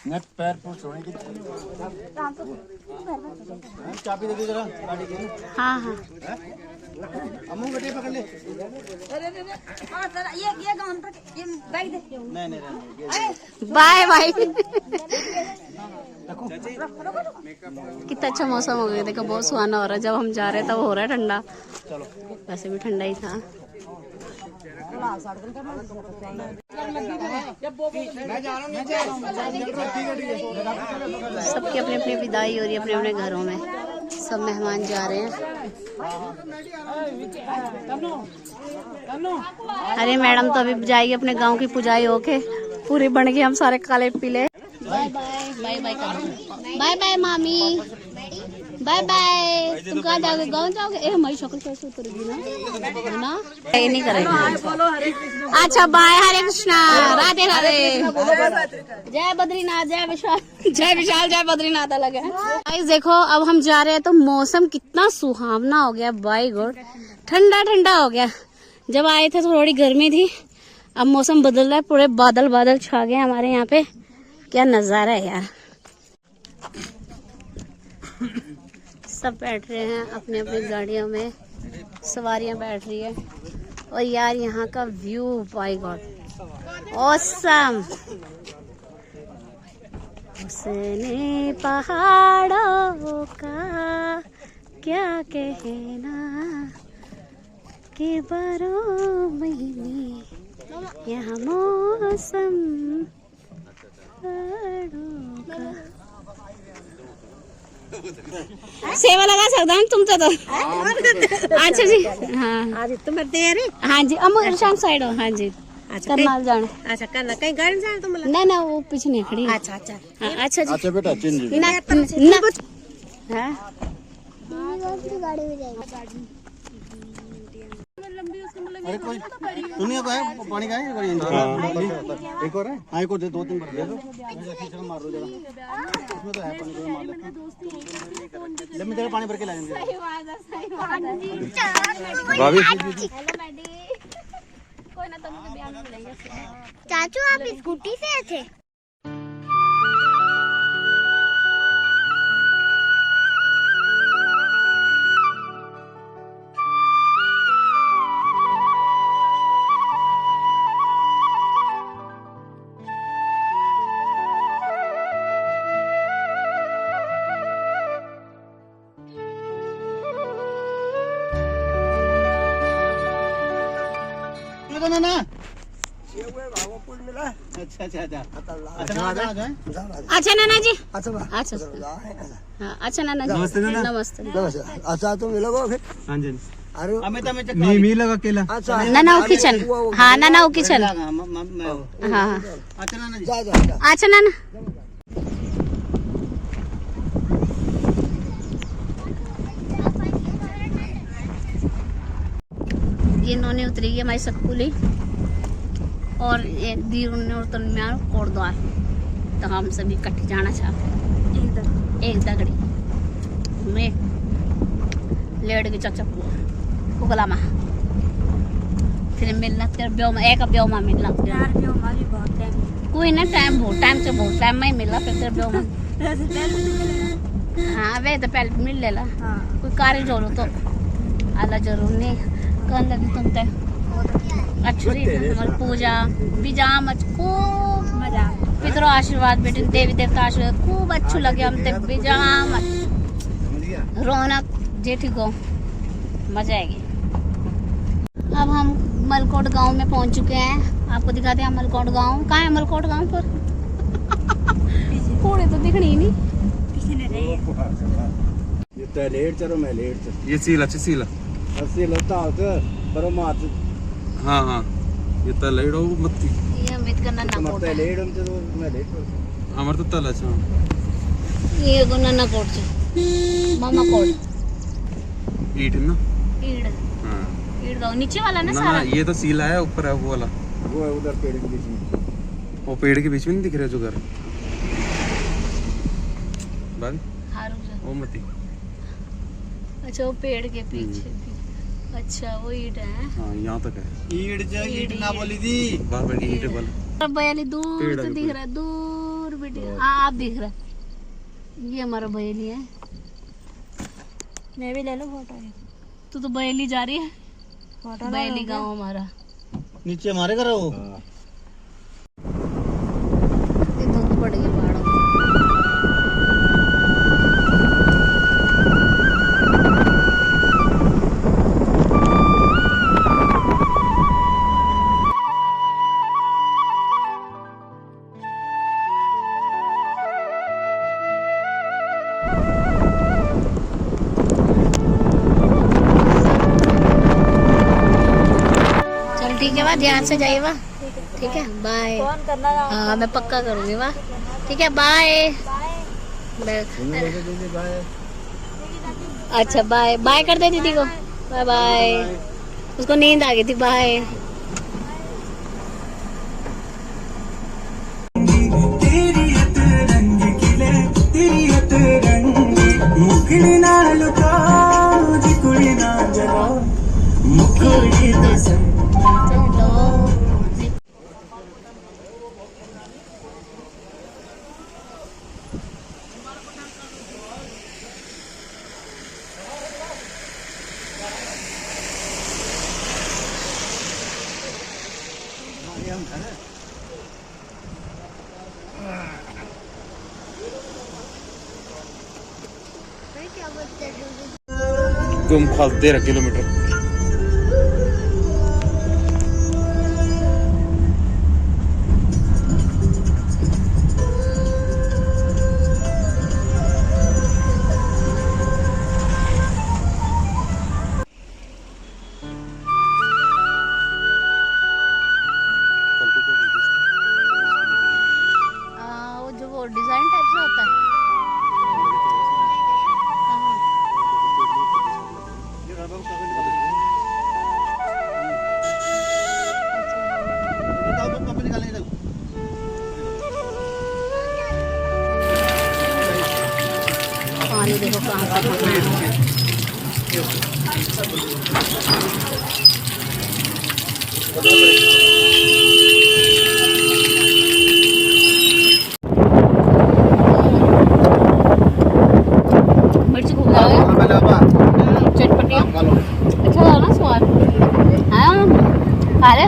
Net पैर पर सोने की चाबी दे दे जरा गाड़ी की। हाँ हाँ अम्मू गड्डी पकड़ ले। अरे हां सर ये गाउन पर ये बैग दे। नहीं बाय बाय। कितना अच्छा मौसम हो गया, देखो बहुत सुहाना हो रहा है। जब हम जा रहे थे वो हो रहा है ठंडा, वैसे भी ठंडा ही था। सबकी अपनी अपनी विदाई हो रही है अपने अपने घरों में। सब मेहमान जा रहे हैं। अरे मैडम तो अभी जाएगी अपने गांव की पुजाई होके, पूरी बन गई। हम सारे काले पीले। Bye bye bye bye bye bye मामी, बाय बाय। तुम कहाँ जाओगे? गाँव जाओगे? ए हमारी शक्ल कैसे उतरेगी ना, है ना? ये नहीं करेंगे। अच्छा बाय, हरे कृष्णा, राधे राधे, जय बद्रीनाथ, जय विशाल, जय विशाल, जय बद्रीनाथ अलग है। गाइस देखो अब हम जा रहे हैं तो मौसम कितना सुहावना हो गया, बाय गॉड ठंडा ठंडा हो गया। जब आए थे तो थोड़ी गर्मी थी, अब मौसम बदल रहा है, पूरे बादल बादल छा गए हमारे यहाँ पे। क्या नजारा है यार। सब बैठ रहे हैं अपने अपनी गाड़ियों में, सवारियां बैठ रही है। और यार यहाँ का व्यू बाय गॉड ऑसम। उसने पहाड़ों का क्या कहना कि बारह महीने यहाँ मौसम सेवा लगा सकता हूँ तुम तो। अच्छा जी हाँ आज तुम देर है। हाँ जी अमर शाम साइड हो। हाँ जी करनाल जाने। अच्छा करना कहीं गाड़ी जाने तुम? ना ना वो पीछे नहीं खड़ी। अच्छा अच्छा हाँ अच्छा जी। अच्छा बेटा चेंज ना ना हाँ गाड़ी में जाएगी। अरे कोई दुनिया का है पानी का है एक और है। हाँ एक और दे, 2-3 बार दे दो। खींच मार दो जरा, इसमें तो है पानी, को मार ले। मैं तेरा पानी भर के ला देंगे। चाचू आप स्कूटी से आए थे? ना ना अच्छा अच्छा अच्छा अच्छा नाना जी। अच्छा अच्छा हाँ अच्छा नाना जी नमस्ते। नमस्ते अच्छा तुम मिलोगे फिर? हाँ जी। अरे मी लगा केला। अच्छा नाना वो किचन। हाँ नाना वो किचन। हाँ हाँ अच्छा ना जी। अच्छा नाना। ये नोने उतरेगी हमारी सकपुली और ये दीर ने उतर में कोटद्वार। तो हम सभी इकट्ठे जाना चाहते हैं एक दगड़ी में लेट के चचा पुगला में फिर मिलना तेरे ब्याह में एक ब्याह में मिलना यार। ब्याह हमारी बहुत टाइम कोई ना टाइम से बहुत टाइम में मिला फिर तेरे ब्याह में। हाँ वे तो पहले मिल लेला। कोई कार्य जोरो तो आला जरूर नहीं कौन लगी तुम ते अच्छी हमारी पूजा बिजाम खूब मजा पितरों आशीर्वाद बेटे देवी देवता आशीर्वाद खूब अच्छू लगे हम ते बिजाम रौनक जेठी को मजा आएगी। अब हम मलकोट गांव में पहुंच चुके हैं। आपको दिखाते हैं मलकोट गांव। कहाँ है मलकोट गांव पर? घोड़े तो दिखनी ही नहीं किसी ने रही ये लेट चलो मैं लेट चलो ये सीला सीला अस्सी लगता होता पर मात हाँ हाँ ये तल लेडो मत्ती ये अमित का नन्ना कोट मत है। लेट हम चलो मैं लेट हमारे तो तल अच्छा ये को नन्ना कोट से मामा कोट ईट ना। ईड़ हाँ ईड़ गाँव नीचे वाला ना ना सारा। ये तो सीला है, ऊपर है वो वाला। वो है उधर पेड़ के बीच में। वो पेड़ के बीच में नहीं दिख रहा जो घर बाल हाँ रुक जा। वो मती। अच्छा वो पेड़ के पीछे भी। अच्छा वो ईट है। हाँ यहाँ तक है। ईट ना बोली थी बार बार ईट बोल। बयाली दूर पेड़ तो है दिख कोई। रहा है दूर बेटी। हाँ साफ दिख रहा है। ये हमारा बहेली है। मैं भी ले लूं फोटो। तू तो बहेली जा रही है। फोटो बहेली गाँव हमारा। नीचे हमारे घर है वो। धुंध पड़ गई पहाड़ों में। ठीक है वाह, ध्यान से जाइए वाह। ठीक है बाय। फोन करना। हाँ मैं पक्का करूँगी वाह। ठीक है बाय। अच्छा बाय बाय कर दे दीदी को। Bye bye. उसको नींद आ गई थी। बाय। तुम खास 13 किलोमीटर। वो जो वो डिजाइन टाइप से होता है। पानी देखो कहाँ तक है। मिर्च खूब लगा चटपटी। अच्छा था ना स्वाद। हाँ खा ले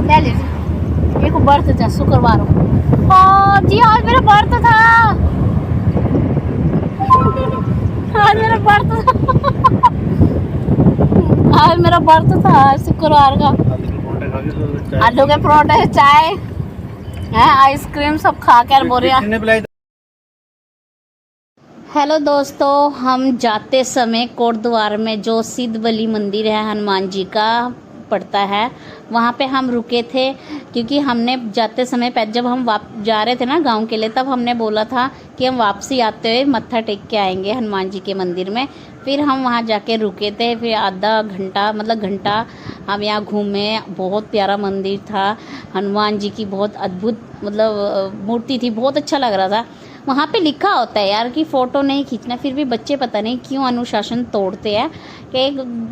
क्या लीजिए। एक बर्थ था शुक्रवार जी। आज मेरा बर्थ था। आज मेरा बर्थ था। आज मेरा बर्थ था शुक्रवार का। आलू के परोठे चाय है आइसक्रीम सब खा कर बोरिया। हेलो दोस्तों, हम जाते समय कोटद्वार में जो सिद्ध बलि मंदिर है हनुमान जी का पड़ता है, वहाँ पे हम रुके थे क्योंकि हमने जाते समय जब हम जा रहे थे ना गांव के लिए, तब हमने बोला था कि हम वापसी आते हुए मत्था टेक के आएंगे हनुमान जी के मंदिर में। फिर हम वहाँ जाके रुके थे। फिर आधा घंटा मतलब घंटा हम यहाँ घूमे। बहुत प्यारा मंदिर था। हनुमान जी की बहुत अद्भुत मतलब मूर्ति थी। बहुत अच्छा लग रहा था। वहाँ पे लिखा होता है यार कि फ़ोटो नहीं खींचना, फिर भी बच्चे पता नहीं क्यों अनुशासन तोड़ते हैं कि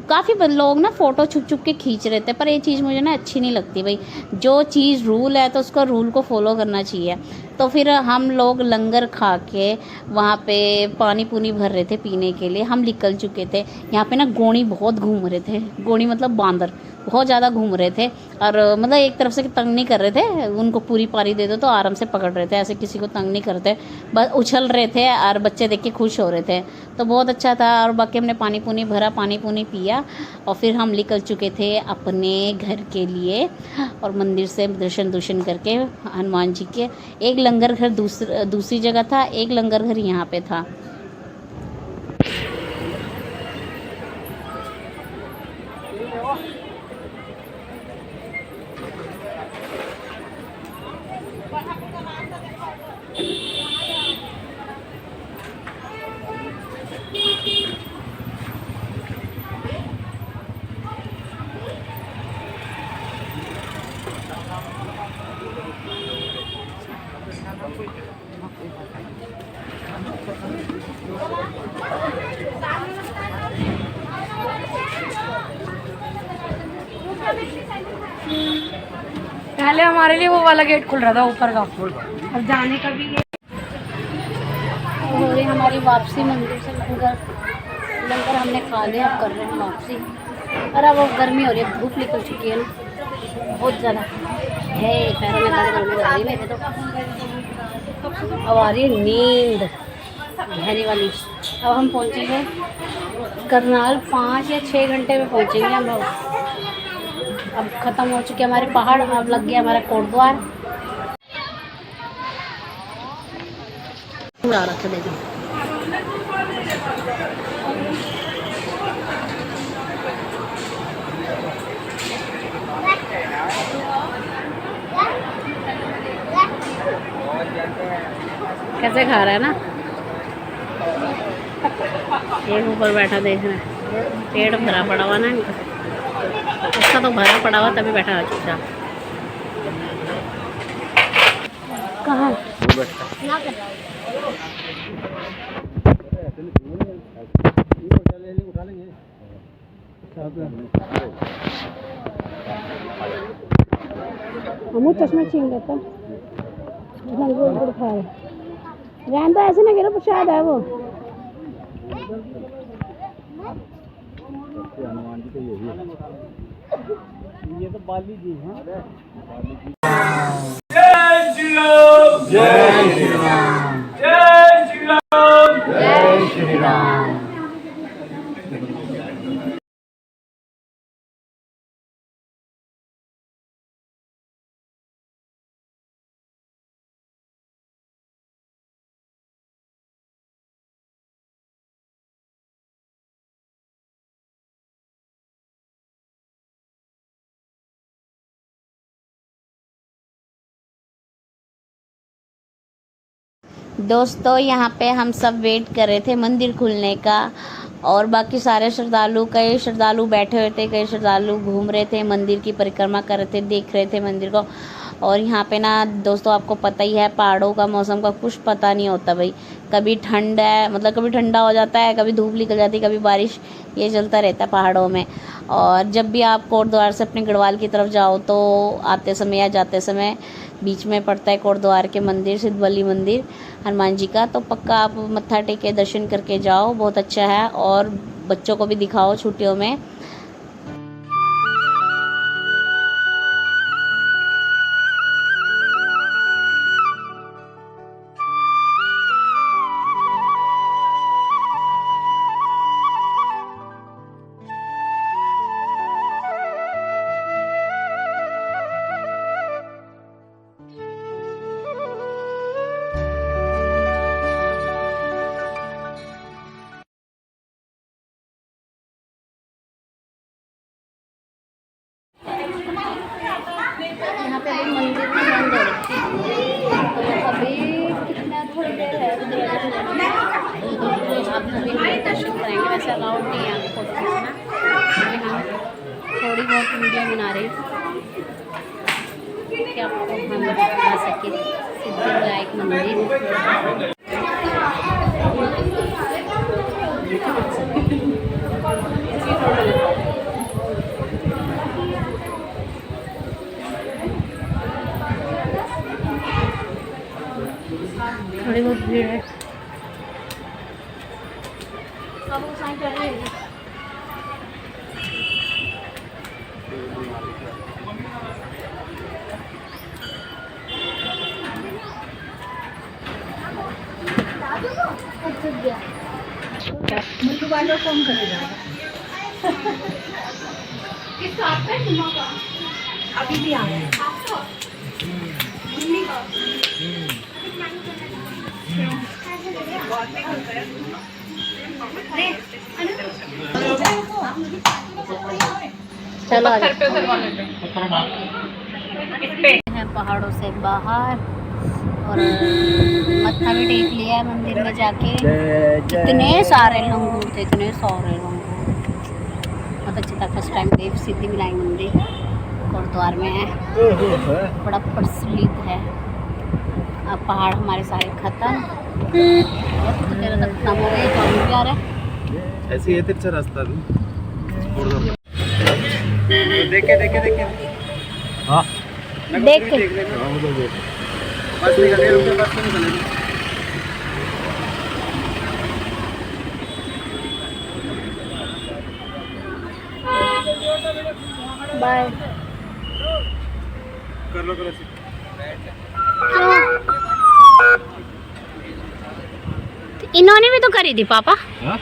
काफ़ी लोग ना फ़ोटो छुप छुप के खींच रहे थे। पर ये चीज़ मुझे ना अच्छी नहीं लगती भाई। जो चीज़ रूल है तो उसका रूल को फॉलो करना चाहिए। तो फिर हम लोग लंगर खा के वहाँ पे पानी पूनी भर रहे थे पीने के लिए। हम निकल चुके थे। यहाँ पे ना गोणी बहुत घूम रहे थे। गोणी मतलब बांदर बहुत ज़्यादा घूम रहे थे और मतलब एक तरफ से तंग नहीं कर रहे थे। उनको पूरी पारी दे दो तो आराम से पकड़ रहे थे। ऐसे किसी को तंग नहीं करते, बस उछल रहे थे और बच्चे देख के खुश हो रहे थे। तो बहुत अच्छा था। और बाकी हमने पानी पूनी भरा, पानी पूनी पिया और फिर हम निकल चुके थे अपने घर के लिए। और मंदिर से दर्शन करके हनुमान जी के एक लंगर घर दूसरी जगह था, एक लंगर घर यहाँ पे था। पहले हमारे लिए वो वाला गेट खुल रहा था ऊपर का, अब जाने का भी ये हो रही हमारी वापसी मंदिर से। लंगर हमने खा लिया, अब कर रहे हैं वापसी। और अब गर्मी हो रही है, धूप निकल चुकी है ना बहुत ज़्यादा है, पैरों में दर्द होने लग रही है मेरे तो। अब आ रही है नींद गहरी वाली। अब हम पहुँचेंगे करनाल, 5 या 6 घंटे में पहुँचेंगे हम लोग। अब ख़त्म हो चुके हमारे पहाड़, अब लग गया हमारा कोटद्वार। उड़ा रहा था देखो। कैसे खा रहा है ना, एक ऊपर बैठा देख रहा है, पेट भरा पड़ा हुआ ना इनका, उसका तो भरा पड़ा हुआ तभी बैठा है चुपचाप। कहाँ हम चश्मा छीन लेता रहन तो ऐसे ना गिरो, प्रसाद है वो। हनुमान जी तो यही है, ये तो बाली जी हैं। जय श्री राम, जय श्री राम, जय श्री राम, जय श्री राम। दोस्तों यहाँ पे हम सब वेट कर रहे थे मंदिर खुलने का, और बाकी सारे श्रद्धालु, कई श्रद्धालु बैठे हुए थे, कई श्रद्धालु घूम रहे थे, मंदिर की परिक्रमा कर रहे थे, देख रहे थे मंदिर को। और यहाँ पे ना दोस्तों आपको पता ही है, पहाड़ों का मौसम का कुछ पता नहीं होता भाई, कभी ठंड है, मतलब कभी ठंडा हो जाता है, कभी धूप निकल जाती है, कभी बारिश, ये चलता रहता है पहाड़ों में। और जब भी आप कोटद्वार से अपने गढ़वाल की तरफ जाओ तो आते समय या जाते समय बीच में पड़ता है कोटद्वार के मंदिर, सिद्धबली मंदिर हनुमान जी का, तो पक्का आप मत्था टेक के दर्शन करके जाओ, बहुत अच्छा है। और बच्चों को भी दिखाओ छुट्टियों में। यहाँ पे अभी मंदिर में बंद हो रखी है, तो अभी कितना थोड़ी देर है आप सभी दर्शन करेंगे। वैसे अलाउड नहीं है आपको फोटो खींचना, लेकिन हम थोड़ी बहुत वीडियो बना रहे हैं कि आपको हम बता सके सिद्धिविनायक मंदिर। थोड़ी बहुत भीड़ है। मुझे वाला फोन करेगा किसको, आपका सुमा का अभी भी आ रहा है आपको मम्मी का। चलो हैं पहाड़ों से बाहर, और मत्था भी टेक लिया है मंदिर में जाके। कितने सारे लंगूर थे, इतने सारे लंगूर, बहुत अच्छा था। फर्स्ट टाइम देव सिद्धिविनायक मंदिर कोटद्वार में है, बड़ा प्रचलित है। अब पहाड़ हमारे सारे खत्म, खत्म हो गए, तो हम भी आ रहे हैं। ऐसे ये तिरछा रास्ता भी देखे देखे देखे। हाँ देख के बस निकल रही है, बस निकल रही है। बाय। कर लो करो इन्होंने भी तो करी थी पापा। हाँ